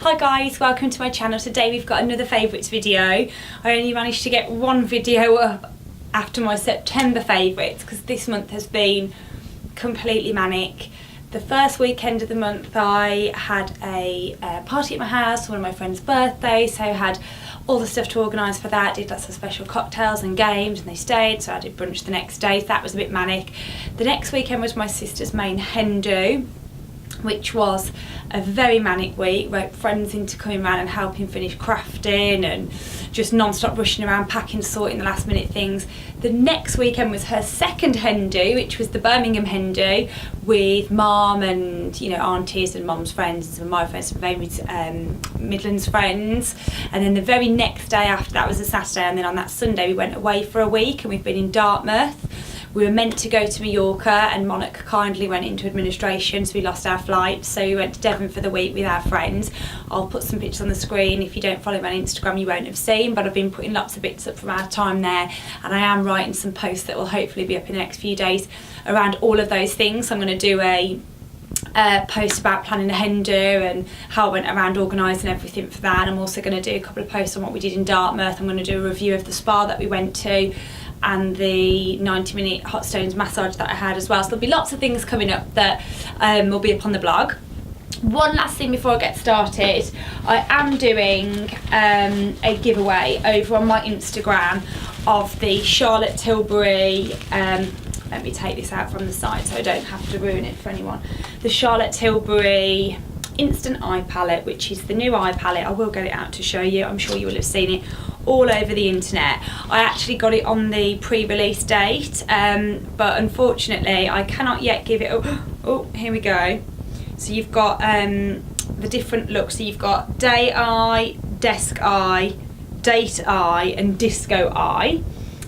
Hi guys, welcome to my channel. Today we've got another favourites video. I only managed to get one video up after my September favourites because this month has been completely manic. The first weekend of the month I had a party at my house for one of my friend's birthdays, so I had all the stuff to organise for that, did lots of special cocktails and games and they stayed, so I did brunch the next day, so that was a bit manic. The next weekend was my sister's main hen do, which was a very manic week. Roped friends into coming around and helping finish crafting and just non-stop rushing around packing, sorting the last minute things. The next weekend was her second hen do, which was the Birmingham hen do, with mum and aunties and mum's friends and some of my friends, some very Midlands friends. And then the very next day after that was a Saturday, and then on that Sunday we went away for a week and we've been in Dartmouth. We were meant to go to Mallorca and Monarch kindly went into administration, so we lost our flight, so we went to Devon for the week with our friends. I'll put some pictures on the screen. If you don't follow me on Instagram you won't have seen, but I've been putting lots of bits up from our time there, and I am writing some posts that will hopefully be up in the next few days around all of those things. So I'm going to do a post about planning a hen do and how I went around organising everything for that. I'm also going to do a couple of posts on what we did in Dartmouth. I'm going to do a review of the spa that we went to and the 90-minute hot stones massage that I had as well. So there'll be lots of things coming up that will be up on the blog. One last thing before I get started, I am doing a giveaway over on my Instagram of the Charlotte Tilbury, let me take this out from the side so I don't have to ruin it for anyone. The Charlotte Tilbury Instant Eye Palette, which is the new eye palette. I will get it out to show you. I'm sure you will have seen it all over the internet. I actually got it on the pre-release date, but unfortunately I cannot yet give it. Oh, here we go. So you've got the different looks. So you've got day eye, desk eye, date eye, and disco eye.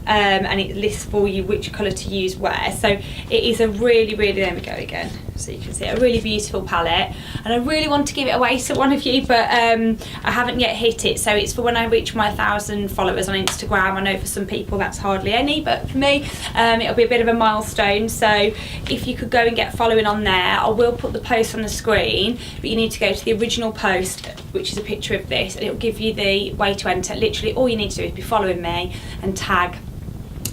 And it lists for you which colour to use where. So it is a really, there we go again, so you can see a really beautiful palette, and I really want to give it away to one of you, but I haven't yet hit it. So it's for when I reach my 1,000 followers on Instagram. I know for some people that's hardly any, but for me it'll be a bit of a milestone. So if you could go and get following on there, I will put the post on the screen, but you need to go to the original post, which is a picture of this, and it'll give you the way to enter. Literally all you need to do is be following me and tag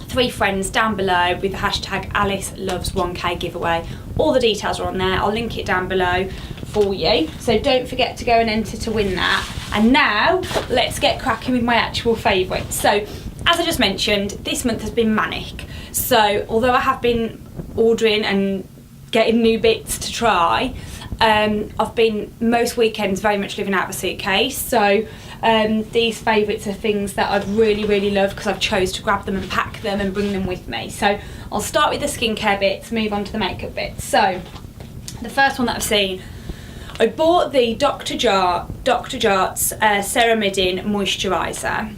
3 friends down below with the hashtag Alice Loves 1K giveaway. All the details are on there. I'll link it down below for you, so don't forget to go and enter to win that. And now let's get cracking with my actual favourites. So as I just mentioned, this month has been manic, so although I have been ordering and getting new bits to try, I've been most weekends very much living out of a suitcase. So these favourites are things that I've really loved because I've chose to grab them and pack them and bring them with me. So I'll start with the skincare bits, move on to the makeup bits. So the first one that I've seen, I bought the Dr. Jart's Ceramidin moisturiser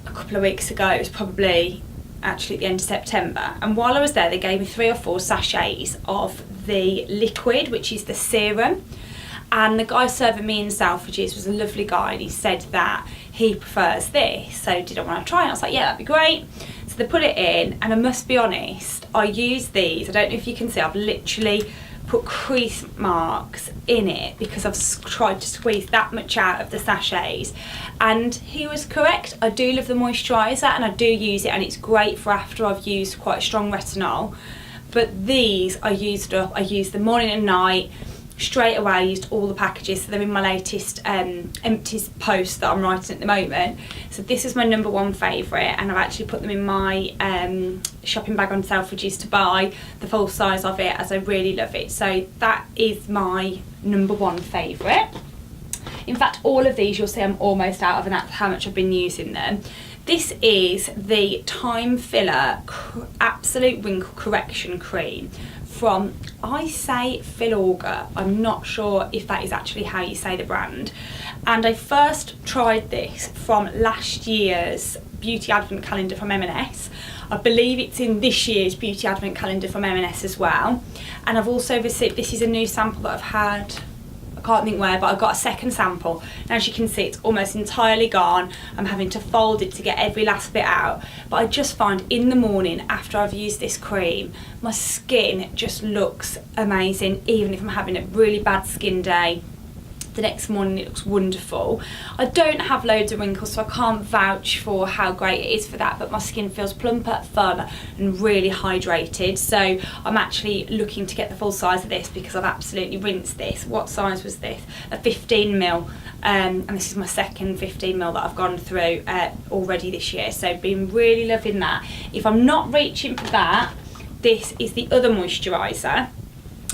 a couple of weeks ago. It was probably actually at the end of September, and while I was there they gave me 3 or 4 sachets of the liquid, which is the serum. And the guy serving me in Selfridges was a lovely guy, and he said that he prefers this. So did I want to try it? I was like, yeah, that'd be great. So they put it in, and I must be honest, I use these. I don't know if you can see, I've literally put crease marks in it because I've tried to squeeze that much out of the sachets. And he was correct. I do love the moisturiser and I do use it, and it's great for after I've used quite a strong retinol. But these I used up. I used them morning and night. Straight away I used all the packages, so they're in my latest empties post that I'm writing at the moment. So this is my number 1 favourite, and I've actually put them in my shopping bag on Selfridges to buy the full size of it, as I really love it. So that is my number 1 favourite. In fact, all of these you'll see I'm almost out of, and that's how much I've been using them. This is the Time Filler Absolute Wrinkle Correction Cream from, I say Filorga, I'm not sure if that is actually how you say the brand. And I first tried this from last year's Beauty Advent Calendar from M&S. I believe it's in this year's Beauty Advent Calendar from M&S as well. And I've also received, this is a new sample that I've had, I can't think where, but I've got a second sample. Now as you can see, it's almost entirely gone. I'm having to fold it to get every last bit out. But I just find in the morning after I've used this cream, my skin just looks amazing, even if I'm having a really bad skin day. the next morning it looks wonderful. I don't have loads of wrinkles, so I can't vouch for how great it is for that, but my skin feels plumper, firmer and really hydrated. So I'm actually looking to get the full size of this because I've absolutely rinsed this. What size was this? A 15ml, and this is my second 15ml that I've gone through already this year, so been really loving that. If I'm not reaching for that, this is the other moisturiser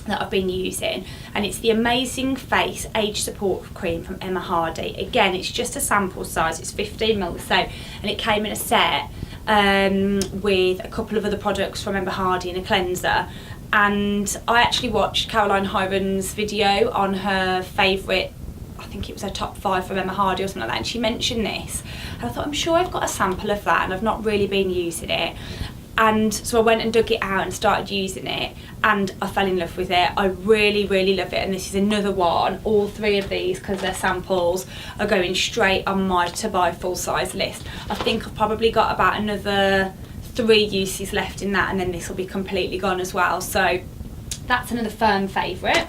that I've been using, and it's the Amazing Face Age Support Cream from Hardie. Again, it's just a sample size, it's 15ml the same, and it came in a set with a couple of other products from Hardie and a cleanser. And I actually watched Caroline Hyron's video on her favourite, I think it was her top 5 from Hardie or something like that, and she mentioned this, and I thought, I'm sure I've got a sample of that and I've not really been using it. And so I went and dug it out and started using it, and I fell in love with it. I really, really love it, and this is another one. All 3 of these, because they're samples, are going straight on my to buy full size list. I think I've probably got about another 3 uses left in that, and then this will be completely gone as well. So that's another firm favourite.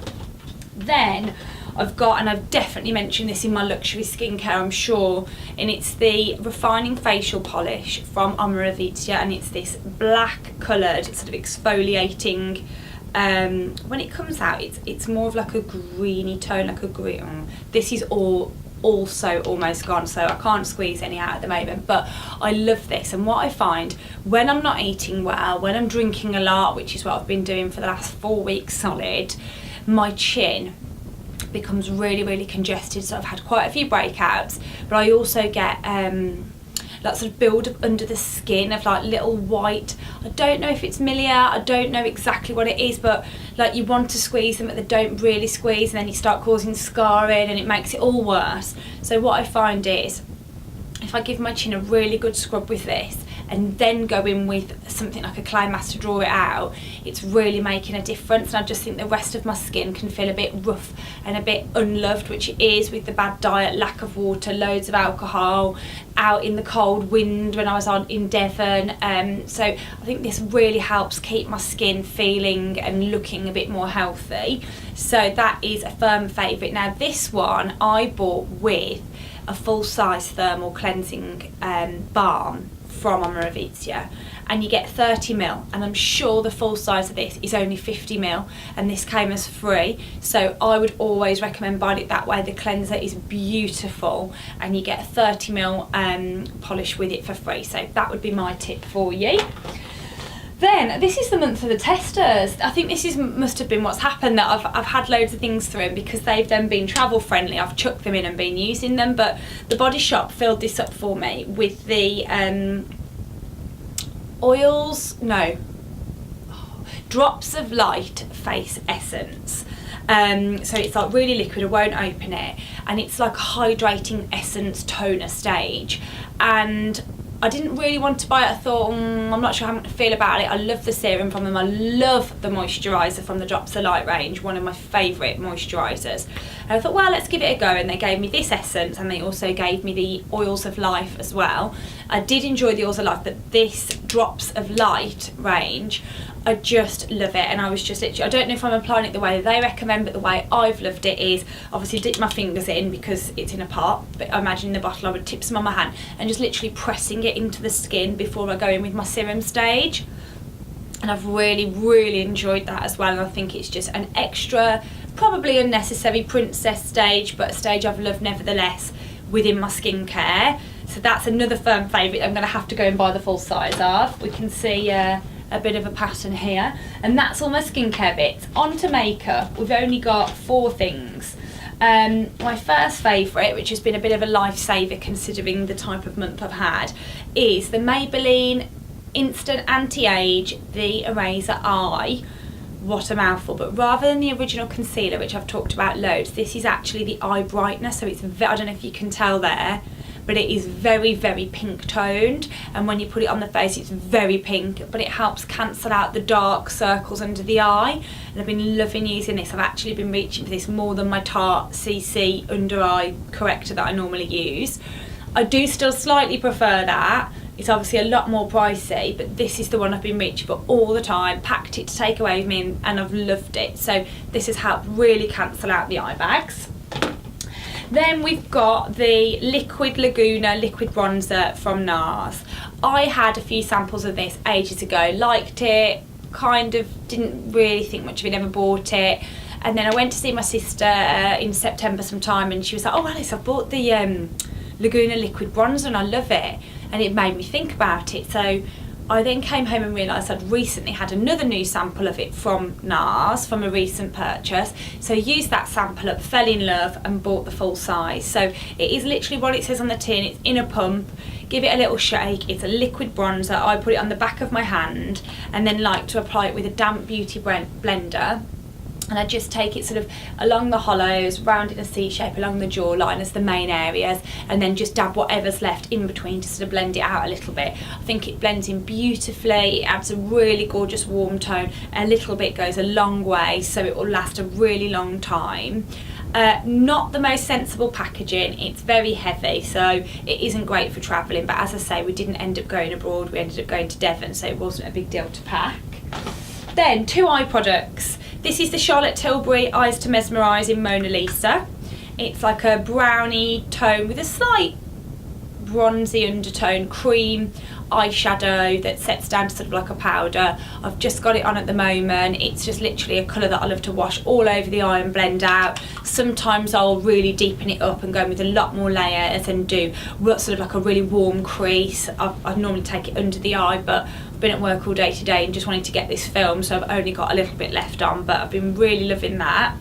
Then I've got, and I've definitely mentioned this in my luxury skincare, I'm sure, and it's the Refining Facial Polish from Omorovicza, and it's this black coloured sort of exfoliating, when it comes out it's more of like a greeny tone, like a green. This is also almost gone, so I can't squeeze any out at the moment, but I love this. And what I find when I'm not eating well, when I'm drinking a lot, which is what I've been doing for the last 4 weeks solid, my chin becomes really, really congested. So I've had quite a few breakouts, but I also get that sort of build up under the skin of like little white, I don't know if it's milia, I don't know exactly what it is, but like you want to squeeze them but they don't really squeeze, and then you start causing scarring and it makes it all worse. So what I find is, if I give my chin a really good scrub with this and then go in with something like a clay mask to draw it out, it's really making a difference. And I just think the rest of my skin can feel a bit rough and a bit unloved, which it is with the bad diet, lack of water, loads of alcohol, out in the cold wind when I was in Devon. So I think this really helps keep my skin feeling and looking a bit more healthy. So that is a firm favourite. Now this one I bought with a full size thermal cleansing balm from Omorovicza, and you get 30ml, and I'm sure the full size of this is only 50ml, and this came as free, so I would always recommend buying it that way. The cleanser is beautiful and you get a 30ml polish with it for free, so that would be my tip for you. Then this is the month of the testers. I think this must have been what's happened, that I've had loads of things through, and because they've then been travel friendly, I've chucked them in and been using them. But the Body Shop filled this up for me with the Drops of Light Face Essence. So it's like really liquid, I won't open it, and it's like a hydrating essence toner stage. And I didn't really want to buy it. I thought, I'm not sure how I'm going to feel about it. I love the serum from them. I love the moisturiser from the Drops of Light range, one of my favourite moisturisers. And I thought, well, let's give it a go. And they gave me this essence, and they also gave me the Oils of Life as well. I did enjoy the Oils of Life, but this Drops of Light range, I just love it. And I was just literally, I don't know if I'm applying it the way they recommend, but the way I've loved it is obviously dip my fingers in because it's in a pot, but I imagine in the bottle I would tip some on my hand and just literally pressing it into the skin before I go in with my serum stage. And I've really, really enjoyed that as well. And I think it's just an extra, probably unnecessary princess stage, but a stage I've loved nevertheless within my skincare. So that's another firm favourite I'm going to have to go and buy the full size of. We can see a bit of a pattern here, and that's all my skincare bits. On to makeup, we've only got 4 things. My first favourite, which has been a bit of a lifesaver considering the type of month I've had, is the Maybelline Instant Anti-Age The Eraser Eye. What a mouthful. But rather than the original concealer, which I've talked about loads, this is actually the eye brightener. So it's I don't know if you can tell there, but it is very, very pink toned, and when you put it on the face it's very pink, but it helps cancel out the dark circles under the eye. And I've been loving using this. I've actually been reaching for this more than my Tarte CC under eye corrector that I normally use. I do still slightly prefer that. It's obviously a lot more pricey, but this is the one I've been reaching for all the time, packed it to take away with me, and I've loved it. So this has helped really cancel out the eye bags. Then we've got the Liquid Laguna liquid bronzer from Nars. I had a few samples of this ages ago, liked it, kind of didn't really think much of it, never bought it. And then I went to see my sister in September sometime, and she was like, oh Alice, I've bought the Laguna liquid bronzer and I love it. And it made me think about it. So I then came home and realised I'd recently had another new sample of it from Nars, from a recent purchase. So I used that sample up, fell in love and bought the full size. So it is literally what it says on the tin. It's in a pump. Give it a little shake. It's a liquid bronzer. I put it on the back of my hand and then like to apply it with a damp beauty blender. And I just take it sort of along the hollows, round in a C shape along the jawline as the main areas, and then just dab whatever's left in between to sort of blend it out a little bit. I think it blends in beautifully, it adds a really gorgeous warm tone. A little bit goes a long way, so it will last a really long time. Not the most sensible packaging, it's very heavy, so it isn't great for travelling, but as I say, we didn't end up going abroad, we ended up going to Devon, so it wasn't a big deal to pack. Then 2 eye products. This is the Charlotte Tilbury Eyes to Mesmerise in Mona Lisa. It's like a brownie tone with a slight bronzy undertone, cream eyeshadow that sets down to sort of like a powder. I've just got it on at the moment. It's just literally a colour that I love to wash all over the eye and blend out. Sometimes I'll really deepen it up and go with a lot more layers and do sort of like a really warm crease. I normally take it under the eye, but I've been at work all day today and just wanted to get this filmed, so I've only got a little bit left on, but I've been really loving that.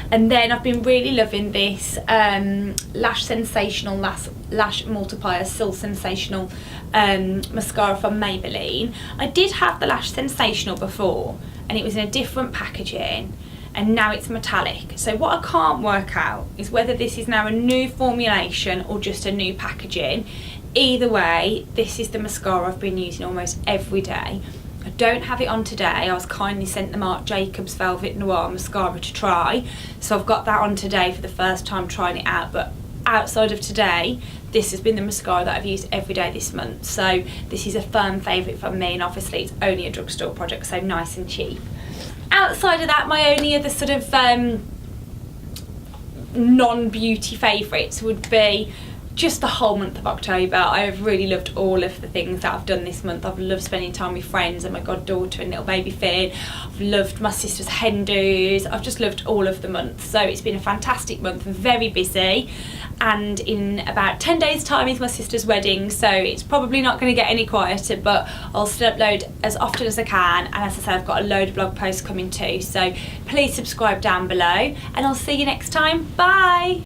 And then I've been really loving this Lash Sensational Lash Multiplier Still Sensational mascara from Maybelline. I did have the Lash Sensational before and it was in a different packaging, and now it's metallic. So what I can't work out is whether this is now a new formulation or just a new packaging. Either way, this is the mascara I've been using almost every day. I don't have it on today. I was kindly sent the Marc Jacobs Velvet Noir mascara to try, so I've got that on today for the first time trying it out. But outside of today, this has been the mascara that I've used every day this month, so this is a firm favourite from me, and obviously it's only a drugstore product, so nice and cheap. Outside of that, my only other sort of non-beauty favourites would be just the whole month of October. I've really loved all of the things that I've done this month. I've loved spending time with friends and my goddaughter and little baby Finn. I've loved my sister's hen do's. I've just loved all of the months. So it's been a fantastic month, very busy. And in about 10 days time is my sister's wedding, so it's probably not going to get any quieter, but I'll still upload as often as I can. And as I say, I've got a load of blog posts coming too, so please subscribe down below and I'll see you next time. Bye!